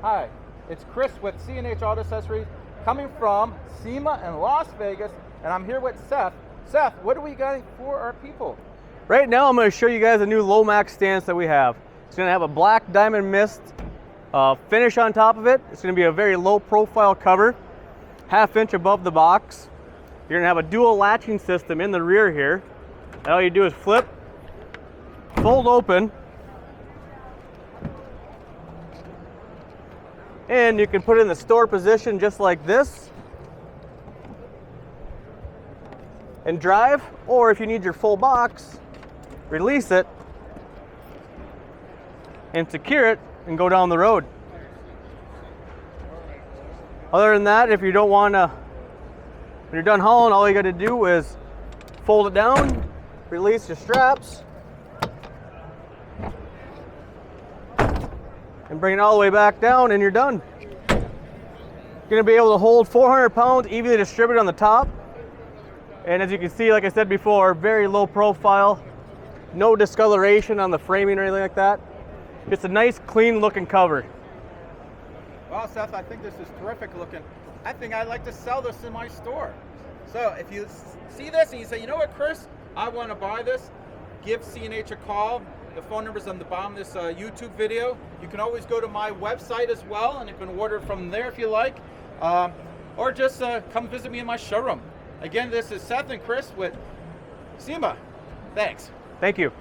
Hi, it's Chris with C&H Auto Accessories coming from SEMA in Las Vegas, and I'm here with Seth. Seth, what are we got for our people? Right now I'm going to show you guys a new LOMAX stance that we have. It's going to have a black diamond mist finish on top of it. It's going to be a very low profile cover, 1/2 inch above the box. You're going to have a dual latching system in the rear here. And all you do is flip, fold open, and you can put it in the store position just like this and drive, or if you need your full box, release it and secure it and go down the road. Other than that, if you don't want to, when you're done hauling, all you got to do is fold it down, release your straps, and bring it all the way back down, and you're done. You're going to be able to hold 400 pounds evenly distributed on the top. And as you can see, like I said before, very low profile, no discoloration on the framing or anything like that. Just a nice, clean looking cover. Well, Seth, I think this is terrific looking. I think I'd like to sell this in my store. So if you see this and you say, you know what, Chris, I want to buy this, give C&H a call. The phone number's on the bottom of this YouTube video. You can always go to my website as well, and you can order from there if you like. Or just come visit me in my showroom. Again, this is Seth and Chris with SEMA. Thanks. Thank you.